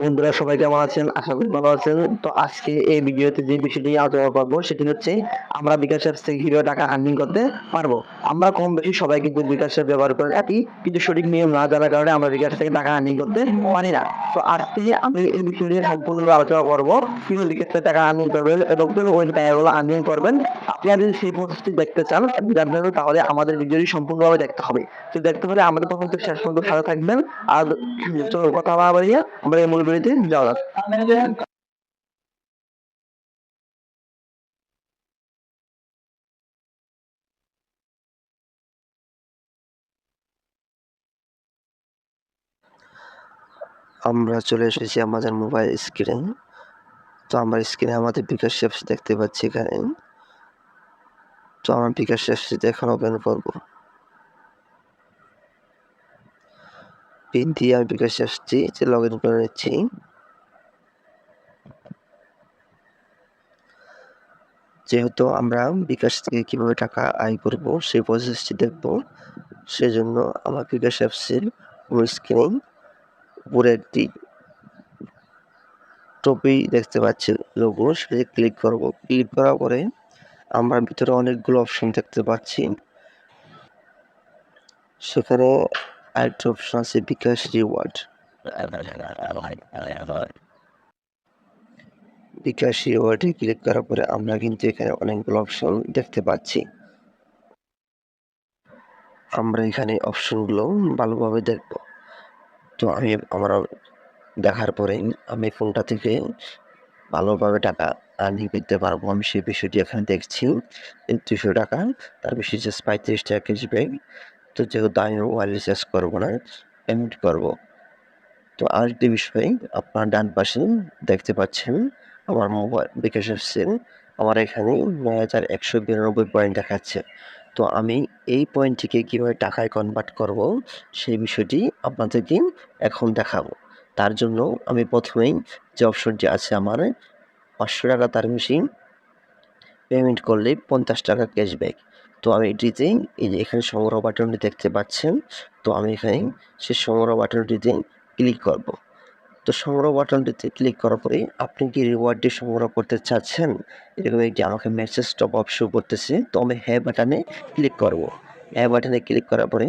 বন্ধুরা সবাই কেমন আছেন? আশা করি ভালো আছেন। তো আজকে এই ভিডিওতে যে বিষয়টি নিয়ে আলোচনা করব সেটি হচ্ছে আমরা বিকাশ অ্যাপস থেকে কিভাবে টাকা আর্নিং করতে পারবো। আমরা কম বেশি সবাই কিন্তু বিকাশ অ্যাপ ব্যবহার করে থাকি, কিন্তু সঠিক নিয়ম না জানার কারণে আমরা বিকাশ থেকে টাকা আর্নিং করতে পারি না। তো আজকে আমি এই বিষয় নিয়ে সম্পূর্ণভাবে আলোচনা করব, কিভাবে বিকাশ থেকে টাকা আর্নিং করবেন এবং কিভাবে ওই টাকাগুলো আর্নিং করবেন। আপনারা যদি সেই প্রসেসটি দেখতে চান জানবেন, তাহলে আমাদের ভিডিওটি সম্পূর্ণভাবে দেখতে হবে। তো দেখতে হলে আমাদের প্রথম থেকে শেষ পর্যন্ত সাথে থাকবেন। আর চলো কথা না বাড়িয়ে আমরা এই মূল ভিডিওতে যাওয়া যাক। আমরা চলে এসেছি আমাদের মোবাইল স্ক্রিন। তো আমরা স্ক্রিনে আমাদের বিকাশ অ্যাপস দেখতে পাচ্ছি এখানে। তো আমরা বিকাশ অ্যাপসটি এখন ওপেন করব। পিন দিয়ে আমি বিকাশ অ্যাপসটি লগ ইন করে নিচ্ছি। যেহেতু আমরা বিকাশ থেকে কিভাবে টাকা আয় করব সেই প্রসেসটি দেখব, সেজন্য আমার বিকাশ অ্যাপসের হোম স্ক্রিন উপরে একটি টপি দেখতে পাচ্ছি লোগো, সেটাতে ক্লিক করব। ক্লিক করার পরে আমরা ভিতরে অনেকগুলো অপশন দেখতে পাচ্ছি। সেখানে আরেকটা অপশন আছে বিকাশ রিওয়ার্ড। বিকাশ রিওয়ার্ডে ক্লিক করার পরে আমরা কিন্তু এখানে অনেকগুলো অপশন দেখতে পাচ্ছি। আমরা এখানে অপশনগুলো ভালোভাবে দেখব। তো আমরা দেখার পরে আমি ফোনটা থেকে ভালোভাবে টাকা আর্নিং করতে পারবো, আমি সেই বিষয়টি এখানে দেখছি। ৩০০ টাকা, তার বেশি জাস্ট ৩৫ টাকা ক্যাশব্যাক। তো যেহেতু আমি মোবাইল রিচার্জ করবো না, পেমেন্ট করবো। তো আরেকটি বিষয়, আপনার ডান পাশে দেখতে পাচ্ছেন আমার মোবাইল বিকাশ অ্যাপসে আমার এখানে ৯,১৯২ পয়েন্ট দেখাচ্ছে। তো আমি এই পয়েন্টটিকে কীভাবে টাকায় কনভার্ট করব সেই বিষয়টি আপনাদেরকে এখন দেখাবো। তার জন্য আমি প্রথমেই যে অপশনটি আছে আমার ৫০০ টাকা তার বেশি পেমেন্ট করলে ৫০ টাকা ক্যাশব্যাক। তো আমি এটিতে এই যে এখানে সংগ্রহ বাটনটি দেখতে পাচ্ছেন। তো আমি এখানে সেই সংগ্রহ বাটনটিতে ক্লিক করব। তো সংগ্রহ বাটনটিতে ক্লিক করার পরে আপনি কি রিওয়ার্ডটি সংগ্রহ করতে চাচ্ছেন, এরকম একটি আমাকে মেসেজ টপ আপ শো করতেছে। তো আমি হ্যাঁ বাটনে ক্লিক করব। হ্যাঁ বাটনে ক্লিক করার পরে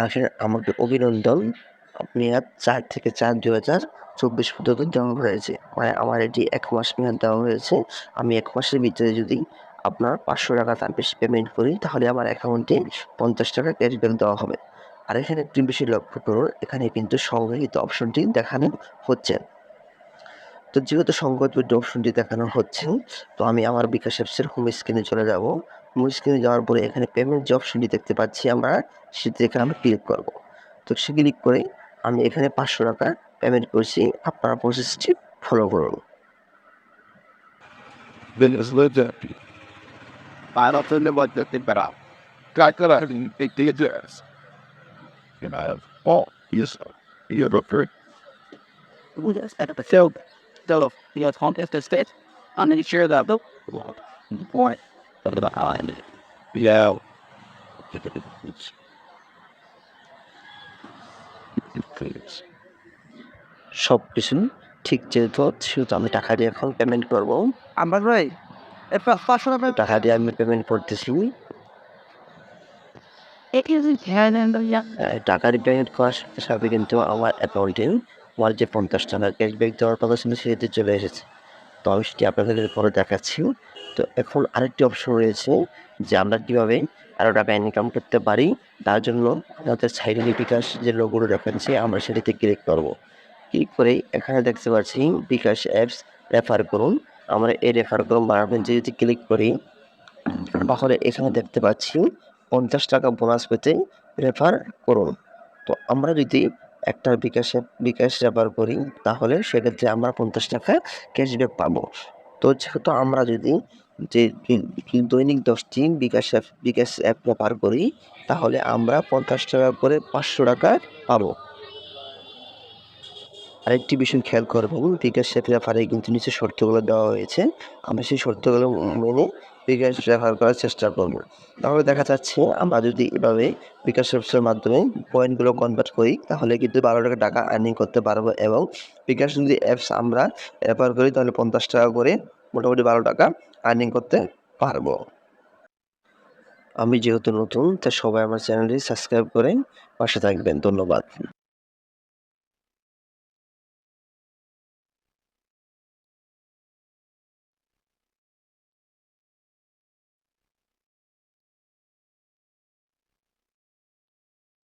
আসলে আমাকে অভিনন্দন, আপনি আজ ৪ থেকে ৪/২০২৪ পর্যন্ত দেওয়া হয়েছে। মানে আমার এটি ১ মাস মেয়াদ দেওয়া হয়েছে। আমি ১ মাসের ভিতরে যদি আপনার ৫০০ টাকা তার বেশি পেমেন্ট করি, তাহলে আমার অ্যাকাউন্টে ৫০ টাকা ক্যাশব্যাক দেওয়া হবে। আর এখানে একটি বিষয় লক্ষ্য করুন, এখানে কিন্তু সংরক্ষিত অপশনটি দেখানো হচ্ছে। তো যেহেতু সংরক্ষিত অপশনটি দেখানো হচ্ছে, তো আমি আমার বিকাশ অ্যাপসের হোম স্ক্রিনে চলে যাব। হোম স্ক্রিনে যাওয়ার পরে এখানে পেমেন্ট যে অপশনটি দেখতে পাচ্ছি আমরা, সেটি এখানে আমরা ক্লিক করব। তো সে ক্লিক করে আমি এখানে ৫০০ টাকা পেমেন্ট করছি। আপনারা প্রসেসটি ফলো করুন। Venezuela, para hacerle bastante para cácara de tejas. You know, oh, yes, you're okay. So, the contest is fit, and then you share that though. Point. Yeah. সব কিছু ঠিক যেহেতু সেহেতু আমি টাকা দিয়ে এখন পেমেন্ট করব। আমার ভাই, 500 টাকা টাকা দিয়ে আমি পেমেন্ট করতেছি। টাকা পেমেন্ট করার সাথে সাথে কিন্তু আমার অ্যাকাউন্টে আমার যে ৫০ টাকা ক্যাশব্যাক দেওয়ার কথা ছিল সেটি চলে এসেছে। তো আমি সেটি আপনাদের পরে দেখাচ্ছি। তো এখন আরেকটি অপশন রয়েছে যে আমরা কীভাবে আরও টাকা ইনকাম করতে পারি। তার জন্য আমাদের সাইডে বিকাশ যে লোগোটা দেখাচ্ছে আমরা সেটিতে ক্লিক করব। ক্লিক করেই এখানে দেখতে পাচ্ছি বিকাশ অ্যাপস রেফার করুন। আমরা এই রেফার করুন বানাবেন যদি ক্লিক করি, তাহলে এখানে দেখতে পাচ্ছি ৫০ টাকা বোনাস পেতে রেফার করুন। তো আমরা যদি একটা বিকাশ রেফার করি, তাহলে সেক্ষেত্রে আমরা ৫০ টাকা ক্যাশব্যাক পাবো। তো যেহেতু আমরা যদি দৈনিক ১০টি বিকাশ অ্যাপ রেফার করি, তাহলে আমরা ৫০ টাকা করে ৫০০ টাকা পাবো। আরেকটি বিষয় খেয়াল করবেন, বিকাশ অ্যাপ রেফারে কিন্তু নিচে শর্তগুলো দেওয়া হয়েছে। আমরা সেই শর্তগুলো মেনে বিকাশ ব্যবহার করার চেষ্টা করব। তাহলে দেখা যাচ্ছে আমরা যদি এভাবে বিকাশ অ্যাপসের মাধ্যমে পয়েন্টগুলো কনভার্ট করি তাহলে কিন্তু ৳12 আর্নিং করতে পারবো এবং বিকাশ যদি অ্যাপস আমরা ব্যবহার করি তাহলে ৳50 করে মোটামুটি ৳12 আর্নিং করতে পারবো। আমি যেহেতু নতুন তাই সবাই আমার চ্যানেলটি সাবস্ক্রাইব করে পাশে থাকবেন। ধন্যবাদ।